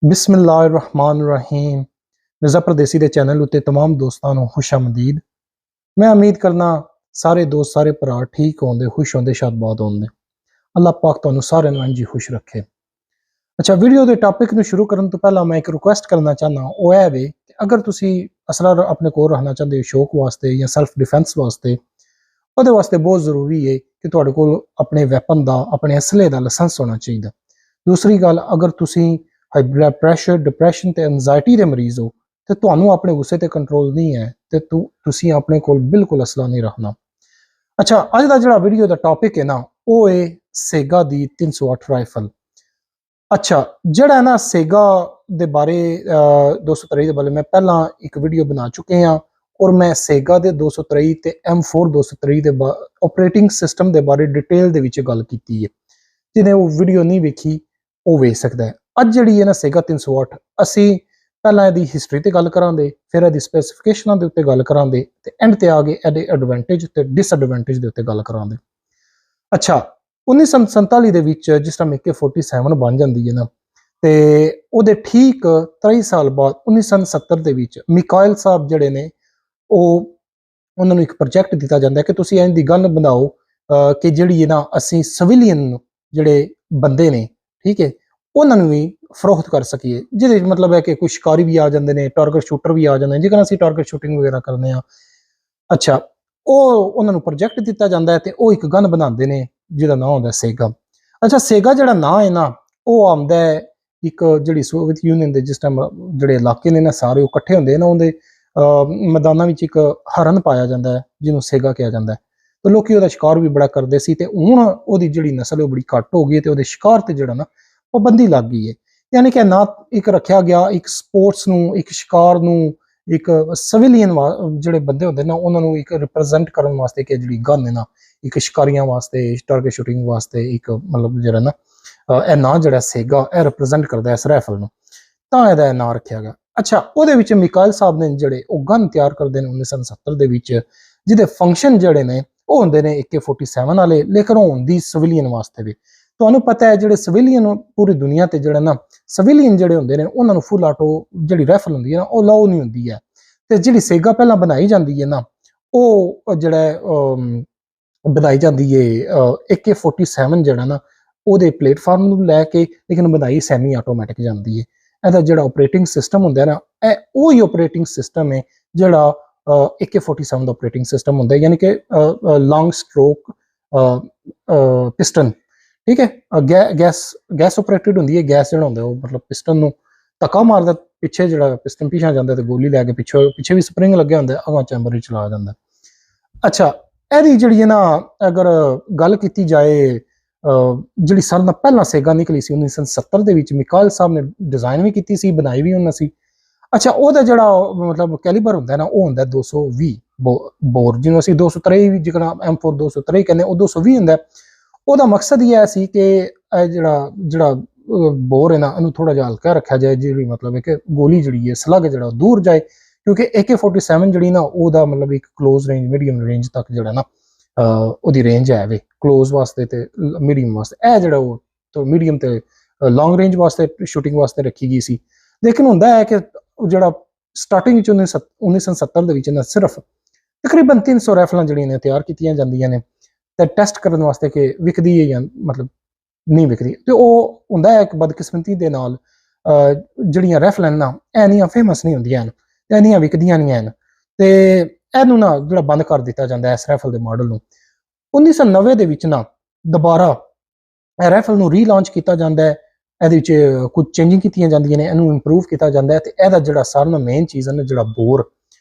बिस्मिल्लाहिर्रहमानिर्रहीम। मिर्ज़ा परदेसी दे चैनल उत्ते तमाम दोस्तां नूं खुशामदीद। मैं उम्मीद करना सारे दोस्त सारे भरा ठीक होंदे, खुश होंदे, शादबाद होंदे। अल्लाह पाक तुहानूं सारे नूं इंज ही खुश रखे। अच्छा, वीडियो दे टॉपिक नूं शुरू करन तो पहला मैं एक रिक्वेस्ट करना चाहना, वो है वे कि अगर तुसी असला अपने कोल रखना चाहते हो शौक वास्ते या सैल्फ डिफेंस वास्ते, ਉਹਦੇ वास्ते बहुत जरूरी है कि तुहाडे कोल अपने वैपन का, अपने असले का लाइसेंस होना चाहिए। दूसरी गल, अगर तुसी हाई ब्लड प्रैशर, डिप्रैशन ते एनजाइटी के मरीज हो तो तुहानू अपने गुस्से ते कंट्रोल नहीं है तो तुसी अपने कोल बिल्कुल असला नहीं रखना। अच्छा, अज का जो वीडियो का टॉपिक है ना, वो है सेगा दी 308 राइफल। अच्छा, जड़ा है ना सेगा दे बारे 223 के बारे मैं पहला एक वीडियो बना चुके हैं और मैं सेगा दे 223 ते M4 223 दे ऑपरेटिंग सिस्टम के बारे डिटेल दे विच गल कीती है। जिन्हें वो वीडियो नहीं वेखी वो वेख सकता है। अज जी है ना सेगा 308, असी पहला यदी हिस्टरी ते गल करांगे, फिर यदी स्पैसीफिकेशनां दे उत्ते गल करांगे ते एंड ते आगे एदे एडवांटेज ते डिसएडवांटेज दे उत्ते गल करांगे। अच्छा, 1947 दे विच जिस टाइम AK-47 बन जाती है ना, ते ओदे ठीक 23 साल बाद 1970 दे विच मिकाइल साहब जड़े ने उन्होंने एक प्रोजेक्ट दिता जाता है कि तुसी इंज दी गन बनाओ कि जिहड़ी है ना असी सिविलियन जिहड़े बंदे ने, ठीक है, उन्होंने भी फरोख्त कर सकीए। जिहदे मतलब है कि कुछ शिकारी भी आ जाते हैं, टारगेट शूटर भी आ जाते हैं, जेकर असी टारगेट शूटिंग वगैरह करने हैं। अच्छा, उन्होंने प्रोजेक्ट दिता जाता है तो वो एक गन बनाते हैं जिहदा नाम होंदा सेगा। अच्छा, सेगा जिहड़ा नाम है ना, वो आंदा है एक जिहड़ी सोवियत यूनियन के जिस टाइम जिहड़े इलाके ने ना सारे इकट्ठे होंदे ना, उहदे मैदानां विच एक हरन पाया जाता है जिन्होंने सेगा कहा जाता है। तो लोग ਉਹਦਾ शिकार भी बड़ा करते सी ते हुण ਉਹਦੀ ਜਿਹੜੀ नस्ल बड़ी घट हो गई है तो ਉਹਦੇ शिकार ते ਜਿਹੜਾ ना पाबंदी लग गई है। यानी कि ना एक रखा गया एक स्पोर्ट्स नूं, एक शिकार नूं, एक सिविलियन ਜਿਹੜੇ ਬੰਦੇ ਹੁੰਦੇ ਨਾ ਉਹਨਾਂ ਨੂੰ ਇੱਕ ਰਿਪਰੈਜ਼ੈਂਟ ਕਰਨ ਵਾਸਤੇ ਕਿ ਜਿਹੜੀ ਗਨ ਹੈ ਨਾ ਇੱਕ ਸ਼ਿਕਾਰੀਆਂ ਵਾਸਤੇ, ਟਾਰਗੇਟ ਸ਼ੂਟਿੰਗ ਵਾਸਤੇ ਇੱਕ ਮਤਲਬ ਜਿਹੜਾ ਨਾ ਇਹ ਨਾਂ ਜਿਹੜਾ ਸੇਗਾ ਇਹ ਰਿਪਰੈਜ਼ੈਂਟ ਕਰਦਾ ਇਸ ਰਾਈਫਲ ਨੂੰ, ਤਾਂ ਇਹਦਾ ਇਹ ਨਾਂ ਰੱਖਿਆ ਗਿਆ। अच्छा, ਉਹਦੇ ਵਿੱਚ ਮਿਕਾਇਲ ਸਾਹਿਬ ਨੇ ਜਿਹੜੇ ਉਹ ਗਨ ਤਿਆਰ ਕਰਦੇ ਨੇ 1970 ਦੇ ਵਿੱਚ, ਜਿਹਦੇ ਫੰਕਸ਼ਨ ਜਿਹੜੇ ਨੇ ਉਹ ਹੁੰਦੇ ਨੇ AK-47 ਵਾਲੇ, ਲੇਕਿਨ ਉਹ ਹੁੰਦੀ ਸਿਵਿਲੀਅਨ ਵਾਸਤੇ ਵੀ। ਤੁਹਾਨੂੰ ਪਤਾ ਹੈ ਜਿਹੜੇ ਸਿਵਿਲੀਅਨ ਪੂਰੀ ਦੁਨੀਆ ਤੇ ਜਿਹੜਾ ਨਾ ਸਿਵਿਲੀਅਨ ਜਿਹੜੇ ਹੁੰਦੇ ਨੇ ਉਹਨਾਂ ਨੂੰ ਫੁੱਲ ਆਟੋ ਜਿਹੜੀ ਰਾਈਫਲ ਹੁੰਦੀ ਹੈ ਨਾ ਉਹ ਲਾਓ ਨਹੀਂ ਹੁੰਦੀ ਹੈ, ਤੇ ਜਿਹੜੀ ਸੇਗਾ ਪਹਿਲਾਂ ਬਣਾਈ ਜਾਂਦੀ ਹੈ ਨਾ ਉਹ ਜਿਹੜਾ ਬਣਾਈ ਜਾਂਦੀ ਹੈ AK-47 ਜਿਹੜਾ ਨਾ ਉਹਦੇ ਪਲੇਟਫਾਰਮ ਨੂੰ ਲੈ ਕੇ, ਲੇਕਿਨ ਬਣਾਈ ਸੈਮੀ ਆਟੋਮੈਟਿਕ ਜਾਂਦੀ ਹੈ। ਇਹਦਾ ਜਿਹੜਾ ਆਪਰੇਟਿੰਗ ਸਿਸਟਮ ਹੁੰਦਾ ਨਾ ਇਹ ਉਹੀ ਆਪਰੇਟਿੰਗ ਸਿਸਟਮ ਹੈ ਜਿਹੜਾ AK-47 ਦਾ ਆਪਰੇਟਿੰਗ ਸਿਸਟਮ ਹੁੰਦਾ, यानी कि लॉन्ग स्ट्रोक पिस्टन, ठीक है, गैस ऑपरेटेड होंगी है। गैस जो होंगे मतलब पिस्टन धक्का मारदा, पिछे जो पिस्टन पीछे जाता तो गोली लैके पिछे भी स्प्रिंग लगे होंगे, अगों चैंबर चला जाता। अच्छा, यदी जी ना अगर गल की जाए जी सारे नाल पहला सेगा निकली सी 1970 के विच, मिकाइल साहब ने डिजाइन भी की सी, बनाई भी उन्होंने सी। अच्छा, ਉਹਦਾ ਜਿਹੜਾ मतलब कैलीबर ਹੁੰਦਾ ਨਾ ਉਹ ਹੁੰਦਾ 220 ਬੋਰ, ਜਿਹਨੂੰ ਅਸੀਂ 223 ਜਿਹੜਾ M4 223 ਕਹਿੰਦੇ ਉਹ 220 ਹੁੰਦਾ। ਉਹਦਾ ਮਕਸਦ ਇਹ ਸੀ ਕਿ ਇਹ ਜਿਹੜਾ ਬੋਰ ਹੈ ਨਾ ਇਹਨੂੰ ਥੋੜਾ ਜਿਹਾ ਹਲਕਾ ਰੱਖਿਆ ਜਾਏ, ਜਿਹੜੀ मतलब ਹੈ ਕਿ ਗੋਲੀ ਜਿਹੜੀ ਹੈ ਸਲੱਗ ਜਿਹੜਾ ਦੂਰ ਜਾਏ, ਕਿਉਂਕਿ AK-47 ਜਿਹੜੀ ਨਾ ਉਹਦਾ मतलब ਇੱਕ ਕਲੋਜ਼ ਰੇਂਜ, ਮੀਡੀਅਮ ਰੇਂਜ ਤੱਕ ਜਿਹੜਾ ਨਾ ਉਹਦੀ ਰੇਂਜ ਹੈ ਵੇ, ਕਲੋਜ਼ ਵਾਸਤੇ ਤੇ ਮੀਡੀਅਮ ਵਾਸਤੇ। ਇਹ ਜਿਹੜਾ ਉਹ ਤੋਂ ਮੀਡੀਅਮ ਤੇ ਲੌਂਗ ਰੇਂਜ ਵਾਸਤੇ ਸ਼ੂਟਿੰਗ ਵਾਸਤੇ ਰੱਖੀ ਗਈ ਸੀ। ਲੇਕਿਨ ਹੁੰਦਾ ਹੈ ਕਿ ਜਿਹੜਾ ਸਟਾਰਟਿੰਗ 1970 ਦੇ ਵਿੱਚ ਨਾ ਸਿਰਫ ਤਕਰੀਬਨ 300 ਰਾਈਫਲਾਂ ਜਿਹੜੀਆਂ ਨੇ ਤਿਆਰ ਕੀਤੀਆਂ ਜਾਂਦੀਆਂ ਨੇ ਤੇ ਟੈਸਟ ਕਰਨ ਵਾਸਤੇ ਕਿ ਵਿਕਦੀ ਹੈ ਜਾਂ मतलब ਨਹੀਂ ਵਿਕਦੀ, ਤੇ ਉਹ ਹੁੰਦਾ ਹੈ ਇੱਕ ਬਦਕਿਸਮਤੀ ਦੇ ਨਾਲ ਜਿਹੜੀਆਂ ਰਾਈਫਲਾਂ ਨਾ ਐਨੀਆਂ ਫੇਮਸ ਨਹੀਂ ਹੁੰਦੀਆਂ ਹਨ, ਐਨੀਆਂ ਵਿਕਦੀਆਂ ਨਹੀਂ ਹਨ, ਤੇ ਇਹਨੂੰ ਨਾ ਜਿਹੜਾ ਬੰਦ ਕਰ ਦਿੱਤਾ ਜਾਂਦਾ ਇਸ ਰਾਈਫਲ ਦੇ ਮਾਡਲ ਨੂੰ। 1990 ਦੇ ਵਿੱਚ ਨਾ ਦੁਬਾਰਾ ਇਹ ਰਾਈਫਲ ਨੂੰ ਰੀਲਾਂਚ ਕੀਤਾ ਜਾਂਦਾ ਹੈ। ਇਹਦੇ ਵਿੱਚ ਕੁਝ ਚੇਂਜਿੰਗ ਕੀਤੀਆਂ ਜਾਂਦੀਆਂ ਨੇ, ਇਹਨੂੰ ਇੰਪਰੂਵ ਕੀਤਾ ਜਾਂਦਾ ਹੈ, ਤੇ ਇਹਦਾ ਜਿਹੜਾ ਸਾਰਿਆਂ ਨਾਲੋਂ ਮੇਨ ਚੀਜ਼ ਹੈ ਨਾ ਜਿਹੜਾ ਬੋਰ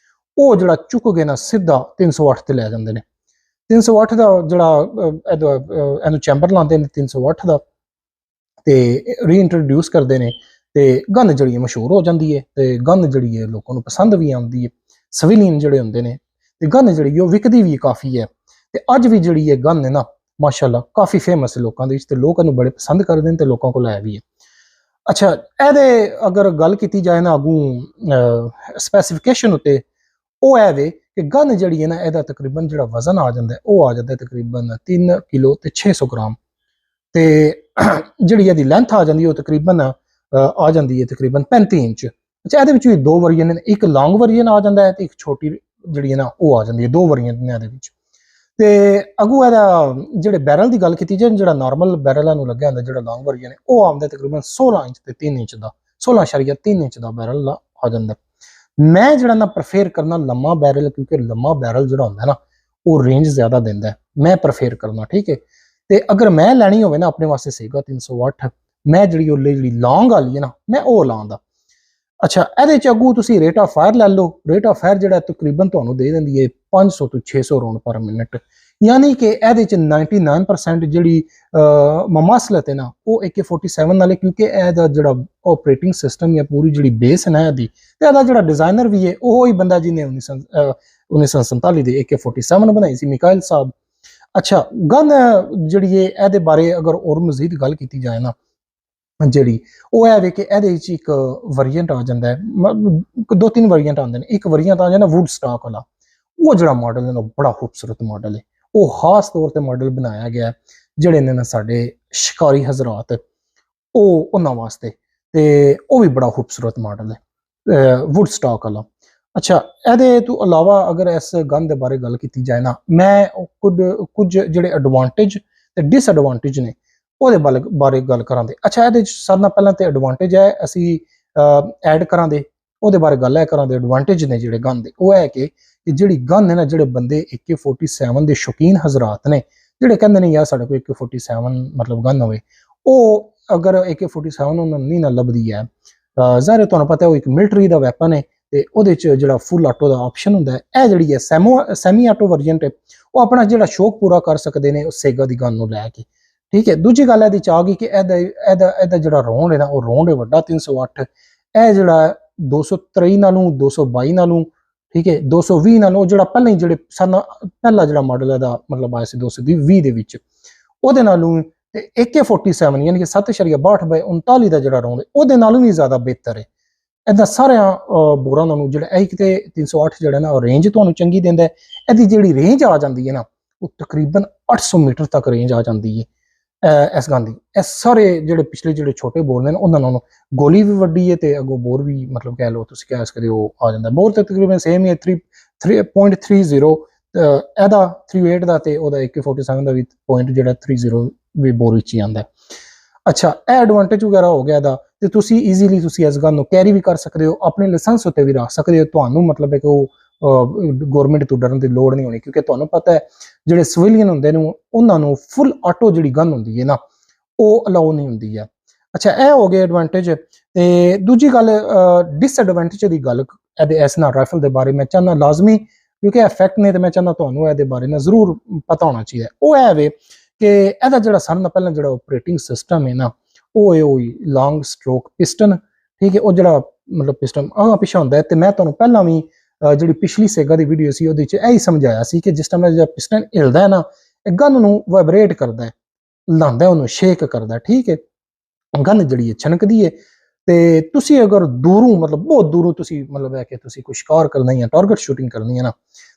ਉਹ ਜਿਹੜਾ ਚੁੱਕ ਕੇ ਨਾ ਸਿੱਧਾ 308 ਤੇ ਲੈ ਜਾਂਦੇ ਨੇ। 308 ਦਾ ਜਿਹੜਾ ਇਹਨੂੰ ਚੈਂਬਰ ਲਾਉਂਦੇ ਨੇ 308 ਦਾ, ਤੇ ਰੀਇੰਟਰੋਡਿਊਸ ਕਰਦੇ ਨੇ, ਤੇ ਗਨ ਜਿਹੜੀ ਮਸ਼ਹੂਰ ਹੋ ਜਾਂਦੀ ਹੈ, ਤੇ ਗਨ ਜਿਹੜੀ ਹੈ ਲੋਕਾਂ ਨੂੰ ਪਸੰਦ ਵੀ ਆਉਂਦੀ ਹੈ। ਸਿਵਿਲੀਅਨ ਜਿਹੜੇ ਹੁੰਦੇ ਨੇ ਤੇ ਗਨ ਜਿਹੜੀ ਉਹ ਵਿਕਦੀ ਵੀ ਕਾਫੀ ਹੈ, ਤੇ ਅੱਜ ਵੀ ਜਿਹੜੀ ਹੈ ਗਨ ਹੈ ਨਾ ਮਾਸ਼ਾਅੱਲਾ ਕਾਫੀ ਫੇਮਸ ਹੈ ਲੋਕਾਂ ਦੇ ਵਿੱਚ, ਤੇ ਲੋਕ ਇਹਨੂੰ ਬੜੇ ਪਸੰਦ ਕਰਦੇ ਨੇ ਤੇ ਲੋਕਾਂ ਕੋਲ ਹੈ ਵੀ ਹੈ। अच्छा, ਇਹਦੇ अगर गल की जाए ना अगू स्पैसीफिकेशन उत्ते ਉਹ है वे कि गन जी है ना ਇਹਦਾ तकरीबन जो वजन आ जाता है वो आ जाता है तकरीबन 3 किलो ते 600 ग्राम, ਤੇ ਜਿਹੜੀ ਇਹਦੀ ਲੈਂਥ ਆ ਜਾਂਦੀ ਉਹ तकरीबन ਆ ਜਾਂਦੀ ਹੈ ਤਕਰੀਬਨ 35 ਇੰਚ। ਅੱਛਾ, ਇਹਦੇ ਵਿੱਚ ਵੀ ਦੋ ਵਰੀਐਂਟ ਨੇ, ਇੱਕ ਲੌਂਗ ਵਰੀਐਂਟ ਆ ਜਾਂਦਾ ਹੈ ਤੇ ਇੱਕ ਛੋਟੀ ਜਿਹੜੀ ਹੈ ਨਾ ਉਹ ਆ ਜਾਂਦੀ ਹੈ। ਦੋ ਵਰੀਐਂਟ ਨੇ ਇਹਦੇ ਵਿੱਚ। ਤੇ ਅਗੂ ਇਹਦਾ ਜਿਹੜੇ ਬੈਰਲ ਦੀ ਗੱਲ ਕੀਤੀ ਜਾਏ, ਜਿਹੜਾ ਨਾਰਮਲ ਬੈਰਲਾਂ ਨੂੰ ਲੱਗਿਆ ਹੁੰਦਾ ਜਿਹੜਾ ਲੌਂਗ ਵਰੀਐਂਟ ਨੇ ਉਹ ਆਉਂਦਾ ਤਕਰੀਬਨ 16 ਇੰਚ ਤੇ 3 ਇੰਚ ਦਾ, 16.3 ਇੰਚ ਦਾ ਬੈਰਲ ਆ ਜਾਂਦਾ। ਮੈਂ ਜਿਹੜਾ ਨਾ ਪ੍ਰੇਫਰ ਕਰਨਾ ਲੰਮਾ ਬੈਰਲ, ਕਿਉਂਕਿ ਲੰਮਾ ਬੈਰਲ ਜਿਹੜਾ ਹੁੰਦਾ ਨਾ ਉਹ ਰੇਂਜ ਜ਼ਿਆਦਾ ਦਿੰਦਾ, ਮੈਂ ਪ੍ਰੇਫਰ ਕਰਨਾ। ਠੀਕ ਹੈ, ਤੇ ਅਗਰ ਮੈਂ ਲੈਣੀ ਹੋਵੇ ਨਾ ਆਪਣੇ ਵਾਸਤੇ ਸੇਗਾ 308, ਮੈਂ ਜਿਹੜੀ ਲੌਂਗ ਵਾਲੀ ਹੈ ਨਾ ਮੈਂ ਉਹ ਲਾਉਂਦਾ। ਅੱਛਾ, ਇਹਦੇ ਚ ਅੱਗੂ ਤੁਸੀਂ ਰੇਟ ਆਫ ਫਾਇਰ ਲੈ ਲਓ। ਰੇਟ ਆਫ ਫਾਇਰ ਜਿਹੜਾ ਤਕਰੀਬਨ ਤੁਹਾਨੂੰ ਦੇ ਦਿੰਦੀ ਹੈ 500 ਤੋਂ 600 ਰਾਉਂਡ ਪਰ ਮਿੰਟ, ਯਾਨੀ ਕਿ ਇਹਦੇ ਚ 99% ਜਿਹੜੀ ਮਮਾਸਲਤ ਹੈ ਨਾ ਉਹ AK-47 ਨਾਲ ਹੈ, ਕਿਉਂਕਿ ਇਹਦਾ ਜਿਹੜਾ ਆਪਰੇਟਿੰਗ ਸਿਸਟਮ ਜਾਂ ਪੂਰੀ ਜਿਹੜੀ ਬੇਸ ਹੈ ਨਾ ਇਹਦੀ, ਤੇ ਇਹਦਾ ਜਿਹੜਾ ਡਿਜ਼ਾਈਨਰ ਵੀ ਹੈ ਉਹ ਹੀ ਬੰਦਾ ਜਿਹਨੇ 1947 ਦੇ AK-47 ਬਣਾਈ ਸੀ, ਮਿਕਾਇਲ ਸਾਹਿਬ। ਅੱਛਾ, ਗਨ ਜਿਹੜੀ ਹੈ ਇਹਦੇ ਬਾਰੇ ਅਗਰ ਹੋਰ ਮਜ਼ੀਦ ਗੱਲ ਕੀਤੀ ਜਾਏ ਨਾ, ਜਿਹੜੀ ਉਹ ਹੈ ਵੇ ਕਿ ਇਹਦੇ ਵਿੱਚ ਇੱਕ ਵੇਰੀਐਂਟ ਆ ਜਾਂਦਾ ਹੈ, ਦੋ ਤਿੰਨ ਵੇਰੀਐਂਟ ਆਉਂਦੇ ਨੇ। ਇੱਕ ਵੇਰੀਐਂਟ ਆ ਜਾਂਦਾ ਵੁੱਡ ਸਟਾਕ ਵਾਲਾ, ਉਹ ਜਿਹੜਾ ਮਾਡਲ ਹੈ ਨਾ ਬੜਾ ਖੂਬਸੂਰਤ ਮਾਡਲ ਹੈ। ਉਹ ਖਾਸ ਤੌਰ ਤੇ ਮਾਡਲ ਬਣਾਇਆ ਗਿਆ ਜਿਹੜੇ ਨੇ ਨਾ ਸਾਡੇ ਸ਼ਿਕਾਰੀ ਹਜ਼ਰਾਤ, ਉਹ ਉਹਨਾਂ ਵਾਸਤੇ, ਤੇ ਉਹ ਵੀ ਬੜਾ ਖੂਬਸੂਰਤ ਮਾਡਲ ਹੈ ਵੁੱਡ ਸਟਾਕ ਵਾਲਾ। ਅੱਛਾ, ਇਹਦੇ ਤੋਂ ਇਲਾਵਾ ਅਗਰ ਇਸ ਗਨ ਦੇ ਬਾਰੇ ਗੱਲ ਕੀਤੀ ਜਾਏ ਨਾ, ਮੈਂ ਕੁਝ ਜਿਹੜੇ ਐਡਵਾਂਟੇਜ ਤੇ ਡਿਸਐਡਵਾਂਟੇਜ ਨੇ ਉਹਦੇ ਬਾਰੇ ਗੱਲ ਕਰਾਂਗੇ। ਅੱਛਾ, ਇਹਦੇ ਸਾਰਿਆਂ ਨਾਲ ਪਹਿਲਾਂ ਤੇ ਐਡਵਾਂਟੇਜ ਹੈ ਅਸੀਂ ਐਡ ਕਰਾਂਗੇ, ਉਹਦੇ ਬਾਰੇ ਗੱਲ ਹੈ ਕਰਾਂਗੇ। ਐਡਵਾਂਟੇਜ ਨੇ ਜਿਹੜੇ ਗਨ ਦੇ, ਉਹ ਹੈ ਕਿ ਜਿਹੜੀ ਗਨ ਹੈ ਨਾ, ਜਿਹੜੇ ਬੰਦੇ AK-47 ਦੇ ਸ਼ੌਕੀਨ ਹਜ਼ਰਾਤ ਨੇ, ਜਿਹੜੇ ਕਹਿੰਦੇ ਨੇ ਯਾਰ ਸਾਡੇ ਕੋਲ AK-47 ਮਤਲਬ ਗਨ ਹੋਵੇ, ਉਹ ਅਗਰ AK-47 ਉਹਨਾਂ ਨੂੰ ਨਹੀਂ ਨਾ ਲੱਭਦੀ ਹੈ, ਜ਼ਾਹਿਰ ਤੁਹਾਨੂੰ ਪਤਾ ਉਹ ਇੱਕ ਮਿਲਟਰੀ ਦਾ ਵੈਪਨ ਹੈ ਤੇ ਉਹਦੇ ਚ ਜਿਹੜਾ ਫੁੱਲ ਆਟੋ ਦਾ ਆਪਸ਼ਨ ਹੁੰਦਾ ਹੈ। ਇਹ ਜਿਹੜੀ ਹੈ ਸੈਮੀ ਆਟੋ ਵਰਜਨਟ ਹੈ, ਉਹ ਆਪਣਾ ਜਿਹੜਾ ਸ਼ੌਕ ਪੂਰਾ ਕਰ ਸਕਦੇ ਨੇ ਸੇਗਾ ਦੀ ਗਨ ਨੂੰ ਲੈ ਕੇ। ਠੀਕ ਹੈ, ਦੂਜੀ ਗੱਲ ਇਹਦੀ ਚ ਆ ਗਈ ਕਿ ਇਹਦਾ ਜਿਹੜਾ ਰੌਂਡ ਹੈ ਨਾ ਉਹ ਰੌਂਡ ਹੈ ਵੱਡਾ 308। ਇਹ ਜਿਹੜਾ 223 ਨਾਲੋਂ 222 ਨਾਲੋਂ, ਠੀਕ ਹੈ 220 ਨਾਲੋਂ, ਜਿਹੜਾ ਪਹਿਲਾਂ ਹੀ ਜਿਹੜੇ ਪਹਿਲਾ ਜਿਹੜਾ ਮਾਡਲ ਇਹਦਾ ਮਤਲਬ ਆਇਆ ਸੀ 220 ਦੇ ਵਿੱਚ, ਉਹਦੇ ਨਾਲੋਂ ਤੇ AK-47 ਯਾਨੀ ਕਿ 7.62/39 ਦਾ ਜਿਹੜਾ ਰੌਂਡ ਹੈ ਉਹਦੇ ਨਾਲੋਂ ਵੀ ਜ਼ਿਆਦਾ ਬਿਹਤਰ ਹੈ। ਇਹਦਾ ਸਾਰਿਆਂ ਬੋਰਾਂ ਨਾਲੋਂ ਜਿਹੜਾ ਇੱਕ ਤੇ 308 ਜਿਹੜਾ ਨਾ ਰੇਂਜ ਤੁਹਾਨੂੰ ਚੰਗੀ ਦਿੰਦਾ ਹੈ। ਇਹਦੀ ਜਿਹੜੀ ਰੇਂਜ ਆ ਜਾਂਦੀ ਹੈ ਨਾ ਉਹ ਤਕਰੀਬਨ 800 ਮੀਟਰ ਤੱਕ ਰੇਂਜ ਆ ਜਾਂਦੀ ਹੈ ਇਸ ਗਨ ਦੀ। ਇਹ ਸਾਰੇ ਜਿਹੜੇ ਪਿਛਲੇ ਜਿਹੜੇ ਛੋਟੇ ਬੋਰ ਨੇ ਉਹਨਾਂ ਨਾਲੋਂ ਗੋਲੀ ਵੀ ਵੱਡੀ ਹੈ ਤੇ ਅੱਗੋਂ ਬੋਰ ਵੀ ਮਤਲਬ ਕਹਿ ਲਓ ਤੁਸੀਂ ਕਹਿ ਸਕਦੇ ਹੋ ਆ ਜਾਂਦਾ। ਬੋਰ ਤੇ ਤਕਰੀਬਨ ਸੇਮ ਹੀ ਹੈ 3.30 ਇਹਦਾ 38 ਦਾ ਤੇ ਉਹਦਾ AK-47 ਦਾ ਵੀ ਪੁਆਇੰਟ ਜਿਹੜਾ 30 ਵੀ ਬੋਰ ਵਿੱਚ ਹੀ ਆਉਂਦਾ। ਅੱਛਾ, ਇਹ ਐਡਵਾਂਟੇਜ ਵਗੈਰਾ ਹੋ ਗਿਆ ਇਹਦਾ, ਤੇ ਤੁਸੀਂ ਈਜ਼ੀਲੀ ਤੁਸੀਂ ਇਸ ਗਨ ਨੂੰ ਕੈਰੀ ਵੀ ਕਰ ਸਕਦੇ ਹੋ, ਆਪਣੇ ਲਾਇਸੈਂਸ ਉੱਤੇ ਵੀ ਰੱਖ ਸਕਦੇ ਹੋ। ਤੁਹਾਨੂੰ ਮਤਲਬ ਹੈ ਕਿ ਉਹ ਗਵਰਨਮੈਂਟ ਤੋਂ ਡਰਨ ਦੀ ਲੋੜ ਨਹੀਂ ਹੋਣੀ, ਕਿਉਂਕਿ ਤੁਹਾਨੂੰ ਪਤਾ ਹੈ ਜਿਹੜੇ ਸਿਵਿਲੀਅਨ ਹੁੰਦੇ ਨੇ ਉਹਨਾਂ ਨੂੰ ਫੁੱਲ ਆਟੋ ਜਿਹੜੀ ਗਨ ਹੁੰਦੀ ਹੈ ਨਾ ਉਹ ਅਲਾਉ ਨਹੀਂ ਹੁੰਦੀ ਹੈ। ਅੱਛਾ, ਇਹ ਹੋ ਗਿਆ ਐਡਵਾਂਟੇਜ। ਤੇ ਦੂਜੀ ਗੱਲ ਡਿਸਐਡਵਾਂਟੇਜ ਦੀ ਗੱਲ ਇਹਦੇ ਇਸ ਨਾਲ ਰਾਈਫਲ ਦੇ ਬਾਰੇ ਮੈਂ ਚਾਹੁੰਦਾ ਲਾਜ਼ਮੀ, ਕਿਉਂਕਿ ਇਹ ਫੈਕਟ ਨੇ ਤੇ ਮੈਂ ਚਾਹੁੰਦਾ ਤੁਹਾਨੂੰ ਇਹਦੇ ਬਾਰੇ ਨਾ ਜ਼ਰੂਰ ਪਤਾ ਹੋਣਾ ਚਾਹੀਦਾ। ਉਹ ਹੈ ਵੇ ਕਿ ਇਹਦਾ ਜਿਹੜਾ ਸਾਰਿਆਂ ਨਾਲ ਪਹਿਲਾਂ ਜਿਹੜਾ ਆਪਰੇਟਿੰਗ ਸਿਸਟਮ ਹੈ ਨਾ ਉਹ ਹੈ ਲੌਂਗ ਸਟ੍ਰੋਕ ਪਿਸਟਨ। ਠੀਕ ਹੈ, ਉਹ ਜਿਹੜਾ ਮਤਲਬ ਪਿਸਟਨ ਆਹ ਪਿੱਛੇ ਹੁੰਦਾ ਹੈ। ਤੇ ਮੈਂ ਤੁਹਾਨੂੰ ਪਹਿਲਾਂ ਵੀ ਜਿਹੜੀ ਪਿਛਲੀ ਸੇਗਾ ਦੀ ਵੀਡੀਓ ਸੀ ਉਹਦੇ 'ਚ ਇਹੀ ਸਮਝਾਇਆ ਸੀ ਕਿ ਜਿਸ ਟਾਈਮ ਜਿਹੜਾ ਪਿਸਟਨ ਹਿਲਦਾ ਹੈ ਨਾ ਇਹ ਗਨ ਨੂੰ ਵਾਈਬ੍ਰੇਟ ਕਰਦਾ ਹੈ, ਲਾਉਂਦਾ ਉਹਨੂੰ ਸ਼ੇਕ ਕਰਦਾ। ਠੀਕ ਹੈ, ਗਨ ਜਿਹੜੀ ਹੈ ਛਣਕਦੀ ਹੈ। ਤੇ ਤੁਸੀਂ ਅਗਰ ਦੂਰੋਂ ਮਤਲਬ ਬਹੁਤ ਦੂਰੋਂ ਤੁਸੀਂ ਮਤਲਬ ਹੈ ਕਿ ਤੁਸੀਂ ਕੋਈ ਸ਼ਿਕਾਰ ਕਰਨਾ ਜਾਂ ਟਾਰਗੇਟ ਸ਼ੂਟਿੰਗ ਕਰਨੀ ਹੈ ਨਾ,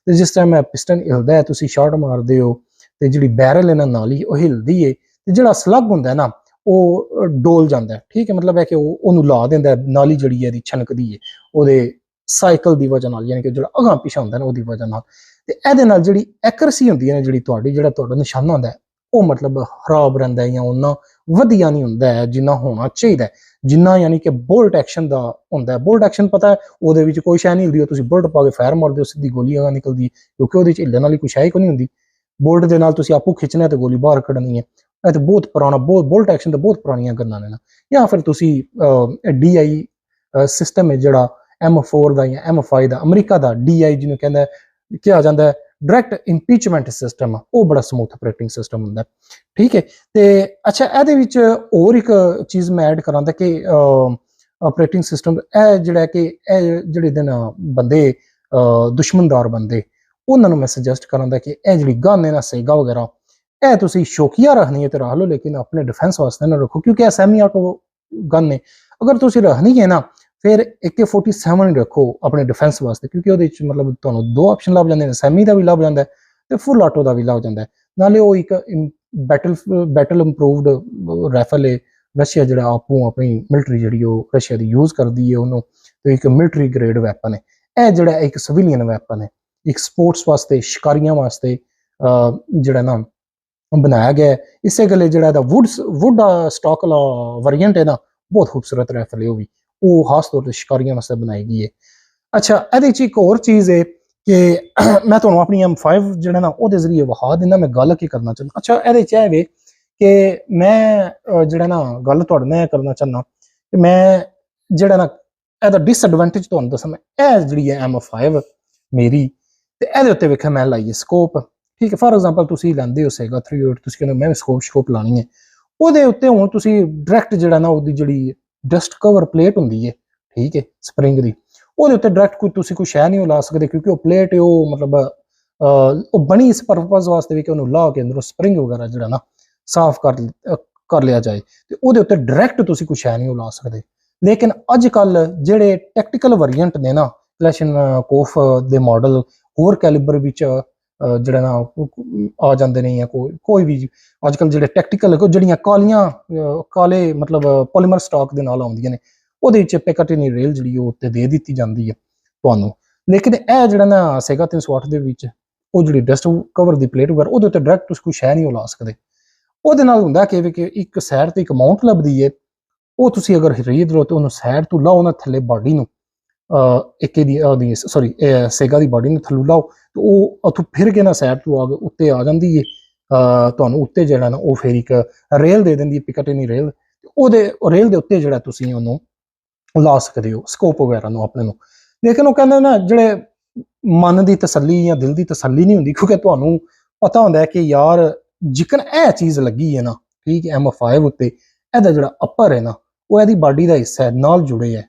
ਤੇ ਜਿਸ ਟਾਈਮ ਪਿਸਟਨ ਹਿਲਦਾ ਹੈ ਤੁਸੀਂ ਸ਼ਾਟ ਮਾਰਦੇ ਹੋ ਤੇ ਜਿਹੜੀ ਬੈਰਲ ਇਹਨਾਂ ਨਾਲ ਹੀ ਉਹ ਹਿਲਦੀ ਹੈ ਤੇ ਜਿਹੜਾ ਸਲੱਗ ਹੁੰਦਾ ਹੈ ਨਾ ਉਹ ਡੋਲ ਜਾਂਦਾ। ਠੀਕ ਹੈ, ਮਤਲਬ ਹੈ ਕਿ ਉਹਨੂੰ ਲਾ ਦਿੰਦਾ, ਨਾਲੀ ਜਿਹੜੀ ਹੈ ਇਹਦੀ ਛਣਕਦੀ ਹੈ ਉਹਦੇ ਸਾਈਕਲ ਦੀ ਵਜ੍ਹਾ ਨਾਲ, ਯਾਨੀ ਕਿ ਜਿਹੜਾ ਅਗਾਂਹ ਪਿੱਛਾ ਹੁੰਦਾ ਨਾ ਉਹਦੀ ਵਜ੍ਹਾ ਨਾਲ। ਤੇ ਇਹਦੇ ਨਾਲ ਜਿਹੜੀ ਐਕੂਰੇਸੀ ਹੁੰਦੀ ਹੈ ਨਾ ਜਿਹੜੀ ਤੁਹਾਡਾ ਨਿਸ਼ਾਨਾ ਹੁੰਦਾ ਹੈ ਉਹ ਮਤਲਬ ਖਰਾਬ ਰਹਿੰਦਾ ਹੈ ਜਾਂ ਉਹਨਾਂ ਵਧੀਆ ਨਹੀਂ ਹੁੰਦਾ ਹੈ ਜਿੰਨਾ ਹੋਣਾ ਚਾਹੀਦਾ, ਜਿੰਨਾ ਯਾਨੀ ਕਿ ਬੁਲਟ ਐਕਸ਼ਨ ਦਾ ਹੁੰਦਾ। ਬੁਲਟ ਐਕਸ਼ਨ ਪਤਾ ਹੈ ਉਹਦੇ ਵਿੱਚ ਕੋਈ ਸ਼ੈ ਨਹੀਂ ਹੁੰਦੀ, ਤੁਸੀਂ ਬੁਲਟ ਪਾ ਕੇ ਫਾਇਰ ਮਾਰਦੇ ਹੋ ਸਿੱਧੀ ਗੋਲੀ ਅਗਾਂਹ ਨਿਕਲਦੀ, ਕਿਉਂਕਿ ਉਹਦੇ 'ਚ ਹਿੱਲਣ ਵਾਲੀ ਕੋਈ ਸ਼ੈ ਕੋਈ ਨਹੀਂ ਹੁੰਦੀ। ਬੁਲਟ ਦੇ ਨਾਲ ਤੁਸੀਂ ਆਪੂ ਖਿੱਚਣਾ ਤੇ ਗੋਲੀ ਬਾਹਰ ਕੱਢਣੀ ਹੈ। ਇਹ ਤਾਂ ਬਹੁਤ ਪੁਰਾਣਾ ਬੁਲਟ ਐਕਸ਼ਨ ਤਾਂ ਬਹੁਤ ਪੁਰਾਣੀਆਂ ਗੱਲਾਂ ਨੇ ਨਾ। ਜਾਂ ਫਿਰ ਤੁਸੀਂ DI ਸਿਸਟਮ ਹੈ ਜਿਹੜਾ M4 ਦਾ ਜਾਂ M5 ਦਾ ਅਮਰੀਕਾ ਦਾ DI ਜਿਹਨੂੰ ਕਹਿੰਦਾ ਕਿਹਾ ਜਾਂਦਾ ਡਾਇਰੈਕਟ ਇੰਪੀਚਮੈਂਟ ਸਿਸਟਮ, ਉਹ ਬੜਾ ਸਮੂਥ ਆਪਰੇਟਿੰਗ ਸਿਸਟਮ ਹੁੰਦਾ। ਠੀਕ ਹੈ, ਤੇ ਅੱਛਾ ਇਹਦੇ ਵਿੱਚ ਹੋਰ ਇੱਕ ਚੀਜ਼ ਮੈਂ ਐਡ ਕਰਾਂਦਾ ਕਿ ਆਪਰੇਟਿੰਗ ਸਿਸਟਮ ਇਹ ਜਿਹੜਾ ਕਿ ਇਹ ਜਿਹੜੇ ਦਿਨ ਬੰਦੇ ਦੁਸ਼ਮਣਦਾਰ ਬੰਦੇ ਉਹਨਾਂ ਨੂੰ ਮੈਂ ਸੁਜੈਸਟ ਕਰਾਂਦਾ ਕਿ ਇਹ ਜਿਹੜੀ ਗਨ ਹੈ ਨਾ ਸੇਗਾ ਵਗੈਰਾ ਇਹ ਤੁਸੀਂ ਸ਼ੌਕੀਆ ਰੱਖਣੀ ਹੈ ਤੇ ਰੱਖ ਲਓ, ਲੇਕਿਨ ਆਪਣੇ ਡਿਫੈਂਸ ਵਾਸਤੇ ਨਾ ਰੱਖੋ, ਕਿਉਂਕਿ ਇਹ ਸੈਮੀ ਆਟੋ ਗਨ ਨੇ। ਅਗਰ ਤੁਸੀਂ ਰੱਖਣੀ ਹੈ ਨਾ ਫਿਰ AK-47 ਹੀ ਰੱਖੋ ਆਪਣੇ ਡਿਫੈਂਸ ਵਾਸਤੇ, ਕਿਉਂਕਿ ਉਹਦੇ ਵਿੱਚ ਮਤਲਬ ਤੁਹਾਨੂੰ ਦੋ ਆਪਸ਼ਨ ਲੱਭ ਜਾਂਦੇ ਨੇ, ਸੈਮੀ ਦਾ ਵੀ ਲੱਭ ਜਾਂਦਾ ਤੇ ਫੁੱਲ ਆਟੋ ਦਾ ਵੀ ਲੱਭ ਜਾਂਦਾ। ਨਾਲੇ ਉਹ ਇੱਕ ਬੈਟਲ ਇੰਪਰੂਵਡ ਰਾਈਫਲ ਹੈ, ਰਸ਼ੀਆ ਜਿਹੜਾ ਆਪੂ ਆਪਣੀ ਮਿਲਟਰੀ ਜਿਹੜੀ ਉਹ ਰਸ਼ੀਆ ਦੀ ਯੂਜ਼ ਕਰਦੀ ਹੈ ਉਹਨੂੰ, ਤੇ ਇੱਕ ਮਿਲਟਰੀ ਗ੍ਰੇਡ ਵੈਪਨ ਹੈ। ਇਹ ਜਿਹੜਾ ਇੱਕ ਸਿਵਿਲੀਅਨ ਵੈਪਨ ਹੈ, ਇੱਕ ਸਪੋਰਟਸ ਵਾਸਤੇ, ਸ਼ਿਕਾਰੀਆਂ ਵਾਸਤੇ ਜਿਹੜਾ ਨਾ ਬਣਾਇਆ ਗਿਆ ਹੈ। ਇਸੇ ਗੱਲੇ ਜਿਹੜਾ ਇਹਦਾ ਵੁੱਡ ਸਟਾਕ ਵਾਲਾ ਵੇਰੀਐਂਟ ਹੈ ਨਾ, ਬਹੁਤ ਖੂਬਸੂਰਤ ਰਾਈਫਲ ਹੈ ਉਹ ਖਾਸ ਤੌਰ ਤੇ ਸ਼ਿਕਾਰੀਆਂ ਵਾਸਤੇ ਬਣਾਈ ਗਈ ਹੈ। ਅੱਛਾ, ਇਹਦੇ 'ਚ ਇੱਕ ਹੋਰ ਚੀਜ਼ ਹੈ ਕਿ ਮੈਂ ਤੁਹਾਨੂੰ ਆਪਣੀ M5 ਜਿਹੜਾ ਨਾ ਉਹਦੇ ਜ਼ਰੀਏ ਵਿਖਾ ਦਿੰਦਾ, ਮੈਂ ਗੱਲ ਕੀ ਕਰਨਾ ਚਾਹੁੰਦਾ। ਅੱਛਾ, ਇਹਦੇ 'ਚ ਇਹ ਵੇ ਕਿ ਮੈਂ ਜਿਹੜਾ ਨਾ ਗੱਲ ਤੁਹਾਡੇ ਨਾਲ ਕਰਨਾ ਚਾਹੁੰਦਾ ਕਿ ਮੈਂ ਜਿਹੜਾ ਨਾ ਇਹਦਾ ਡਿਸਐਡਵਾਂਟੇਜ ਤੁਹਾਨੂੰ ਦੱਸਾਂ। ਮੈਂ ਇਹ ਜਿਹੜੀ ਹੈ M5 ਮੇਰੀ, ਤੇ ਇਹਦੇ ਉੱਤੇ ਵੇਖਿਆ ਮੈਂ ਲਾਈਏ ਸਕੋਪ, ਠੀਕ ਹੈ। ਫਾਰ ਐਗਜ਼ਾਮਪਲ ਤੁਸੀਂ ਲੈਂਦੇ ਹੋ ਸੇਗਾ 38, ਤੁਸੀਂ ਕਹਿੰਦੇ ਮੈਂ ਸਕੋਪ ਲਾਣੀ ਹੈ, ਉਹਦੇ ਉੱਤੇ ਹੁਣ ਤੁਸੀਂ ਡਾਇਰੈਕਟ ਜਿਹੜਾ ਨਾ ਉਹਦੀ ਜਿਹੜੀ ਡਸਟ ਕਵਰ ਪਲੇਟ ਹੁੰਦੀ ਹੈ, ਠੀਕ ਹੈ, ਸਪਰਿੰਗ ਦੀ, ਉਹਦੇ ਉੱਤੇ ਡਾਇਰੈਕਟ ਕੋਈ ਤੁਸੀਂ ਕੋਈ ਸ਼ੈ ਨਹੀਂ ਲਾ ਸਕਦੇ, ਕਿਉਂਕਿ ਉਹ ਪਲੇਟ ਉਹ ਮਤਲਬ ਉਹ ਬਣੀ ਇਸ ਪਰਪਸ ਵਾਸਤੇ ਵੀ ਕਿ ਉਹਨੂੰ ਲਾ ਕੇ ਅੰਦਰੋਂ ਸਪਰਿੰਗ ਵਗੈਰਾ ਜਿਹੜਾ ਨਾ ਸਾਫ਼ ਕਰ ਲਿਆ ਜਾਏ, ਤੇ ਉਹਦੇ ਉੱਤੇ ਡਾਇਰੈਕਟ ਤੁਸੀਂ ਕੋਈ ਸ਼ੈ ਨਹੀਂ ਲਾ ਸਕਦੇ। ਲੇਕਿਨ ਅੱਜ ਕੱਲ ਜਿਹੜੇ ਟੈਕਟੀਕਲ ਵੇਰੀਐਂਟ ਨੇ ਨਾ, ਕਲੈਸ਼ਨਕੋਫ ਦੇ ਮਾਡਲ ਹੋਰ ਕੈਲੀਬਰ ਵਿੱਚ ਜਿਹੜਾ ਨਾ ਆ ਜਾਂਦੇ ਨੇ, ਜਾਂ ਕੋਈ ਵੀ ਅੱਜ ਕੱਲ ਜਿਹੜੇ ਟੈਕਟੀਕਲ ਜਿਹੜੀਆਂ ਕਾਲੇ ਮਤਲਬ ਪੋਲੀਮਰ ਸਟਾਕ ਦੇ ਨਾਲ ਆਉਂਦੀਆਂ ਨੇ, ਉਹਦੇ ਵਿੱਚ ਪਿਕੈਟਿਨੀ ਰੇਲ ਜਿਹੜੀ ਉਹ ਉੱਤੇ ਦੇ ਦਿੱਤੀ ਜਾਂਦੀ ਹੈ ਤੁਹਾਨੂੰ। ਲੇਕਿਨ ਇਹ ਜਿਹੜਾ ਨਾ ਸੇਗਾ 308 ਦੇ ਵਿੱਚ ਉਹ ਜਿਹੜੀ ਡਸਟ ਕਵਰ ਦੀ ਪਲੇਟ ਵਗੈਰਾ ਉਹਦੇ ਉੱਤੇ ਡਾਇਰੈਕਟ ਤੁਸੀਂ ਕੋਈ ਸ਼ੈ ਨਹੀਂ ਲਾ ਸਕਦੇ। ਉਹਦੇ ਨਾਲ ਹੁੰਦਾ ਕਿ ਇੱਕ ਸਾਈਡ ਤੇ ਇੱਕ ਮਾਊਂਟ ਲੱਭਦੀ ਹੈ, ਉਹ ਤੁਸੀਂ ਅਗਰ ਖਰੀਦ ਲਓ ਤੇ ਉਹਨੂੰ ਸਾਈਡ ਤੋਂ ਲਾਓ, ਉਹਨਾਂ ਥੱਲੇ ਬਾਡੀ ਨੂੰ ਸੇਗਾ ਦੀ ਬਾਡੀ ਨੂੰ ਥੱਲੋਂ ਲਾਓ, ਤੇ ਉਹ ਉੱਥੋਂ ਫਿਰ ਕੇ ਨਾ ਸਾਈਡ ਤੋਂ ਆ ਕੇ ਉੱਤੇ ਆ ਜਾਂਦੀ ਹੈ। ਤੁਹਾਨੂੰ ਉੱਤੇ ਜਿਹੜਾ ਨਾ ਉਹ ਫਿਰ ਇੱਕ ਰੇਲ ਦੇ ਦਿੰਦੀ ਹੈ, ਪਿਕੈਟਿਨੀ ਰੇਲ, ਉਹਦੇ ਰੇਲ ਦੇ ਉੱਤੇ ਜਿਹੜਾ ਤੁਸੀਂ ਉਹਨੂੰ ਲਾ ਸਕਦੇ ਹੋ ਸਕੋਪ ਵਗੈਰਾ ਨੂੰ ਆਪਣੇ ਨੂੰ। ਲੇਕਿਨ ਉਹ ਕਹਿੰਦੇ ਨਾ ਜਿਹੜੇ ਮਨ ਦੀ ਤਸੱਲੀ ਜਾਂ ਦਿਲ ਦੀ ਤਸੱਲੀ ਨਹੀਂ ਹੁੰਦੀ, ਕਿਉਂਕਿ ਤੁਹਾਨੂੰ ਪਤਾ ਹੁੰਦਾ ਹੈ ਕਿ ਯਾਰ ਜਿਕਨ ਇਹ ਚੀਜ਼ ਲੱਗੀ ਹੈ ਨਾ, ਠੀਕ ਹੈ, M5 ਉੱਤੇ ਇਹਦਾ ਜਿਹੜਾ ਅੱਪਰ ਹੈ ਨਾ ਉਹ ਇਹਦੀ ਬਾਡੀ ਦਾ ਹਿੱਸਾ ਨਾਲ ਜੁੜੇ ਹੈ,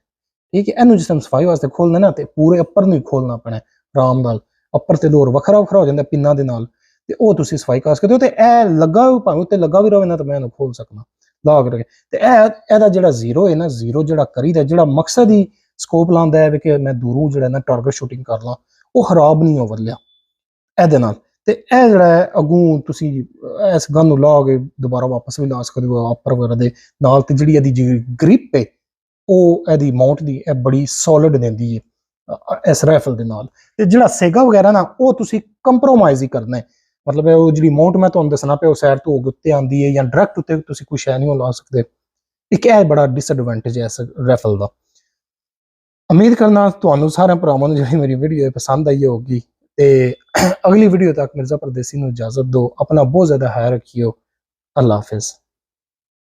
ਠੀਕ ਹੈ। ਇਹਨੂੰ ਜਿਸ ਟਾਈਮ ਸਫਾਈ ਵਾਸਤੇ ਖੋਲਣਾ ਨਾ, ਤੇ ਪੂਰੇ ਅੱਪਰ ਨੂੰ ਹੀ ਖੋਲਣਾ ਪੈਣਾ ਆਰਾਮ ਨਾਲ, ਅੱਪਰ ਤੇ ਲੋਅਰ ਵੱਖਰਾ ਹੋ ਜਾਂਦਾ ਪਿੰਨਾਂ ਦੇ ਨਾਲ, ਤੇ ਉਹ ਤੁਸੀਂ ਸਫਾਈ ਕਰ ਸਕਦੇ ਹੋ। ਤੇ ਇਹ ਲੱਗਾ ਭਾਵੇਂ ਉੱਤੇ ਲੱਗਾ ਵੀ ਰਹੇ ਨਾ, ਤਾਂ ਮੈਂ ਇਹਨੂੰ ਖੋਲ ਸਕਦਾ ਲਾ ਕਰਕੇ। ਤੇ ਇਹਦਾ ਜਿਹੜਾ ਜ਼ੀਰੋ ਹੈ ਨਾ, ਜ਼ੀਰੋ ਜਿਹੜਾ ਕਰੀਦਾ, ਜਿਹੜਾ ਮਕਸਦ ਹੀ ਸਕੋਪ ਲਾਉਂਦਾ ਹੈ ਕਿ ਮੈਂ ਦੂਰੋਂ ਜਿਹੜਾ ਨਾ ਟਾਰਗੇਟ ਸ਼ੂਟਿੰਗ ਕਰ ਲਾਂ, ਉਹ ਖਰਾਬ ਨਹੀਂ ਹੋ ਲਿਆ ਇਹਦੇ ਨਾਲ। ਤੇ ਇਹ ਜਿਹੜਾ ਹੈ ਅੱਗੋਂ ਤੁਸੀਂ ਇਸ ਗਨ ਨੂੰ ਲਾ ਕੇ ਦੁਬਾਰਾ ਵਾਪਸ ਵੀ ਲਾ ਸਕਦੇ ਹੋ ਅੱਪਰ ਵਗੈਰਾ ਦੇ ਨਾਲ। ਤੇ ਜਿਹੜੀ ਇਹਦੀ ਗ੍ਰਿਪ ਹੈ ਉਹ ਇਹਦੀ ਮਾਊਂਟ ਦੀ ਇਹ ਬੜੀ ਸੋਲਿਡ ਦਿੰਦੀ ਹੈ ਇਸ ਰਾਈਫਲ ਦੇ ਨਾਲ। ਤੇ ਜਿਹੜਾ ਸੇਗਾ ਵਗੈਰਾ ਨਾ ਉਹ ਤੁਸੀਂ ਕੰਪਰੋਮਾਈਜ਼ ਹੀ ਕਰਨਾ ਹੈ, ਮਤਲਬ ਉਹ ਜਿਹੜੀ ਮਾਊਂਟ ਮੈਂ ਤੁਹਾਨੂੰ ਦੱਸਣਾ ਪਿਆ ਉਹ ਸਾਈਡ ਤੋਂ ਉੱਤੇ ਆਉਂਦੀ ਹੈ, ਜਾਂ ਡਾਇਰੈਕਟ ਉੱਤੇ ਤੁਸੀਂ ਕੁਛ ਹੈ ਨਹੀਂ ਲਾ ਸਕਦੇ। ਇੱਕ ਇਹ ਬੜਾ ਡਿਸਐਡਵਾਂਟੇਜ ਹੈ ਇਸ ਰਾਈਫਲ ਦਾ। ਉਮੀਦ ਕਰਨਾ ਤੁਹਾਨੂੰ ਸਾਰਿਆਂ ਭਰਾਵਾਂ ਨੂੰ ਜਿਹੜੀ ਮੇਰੀ ਵੀਡੀਓ ਪਸੰਦ ਆਈ ਹੋਗੀ, ਤੇ ਅਗਲੀ ਵੀਡੀਓ ਤੱਕ ਮਿਰਜ਼ਾ ਪਰਦੇਸੀ ਨੂੰ ਇਜਾਜ਼ਤ ਦਿਓ। ਆਪਣਾ ਬਹੁਤ ਜ਼ਿਆਦਾ ਖਿਆਲ ਰੱਖਿਓ। ਅੱਲਾ ਹਾਫਿਜ਼।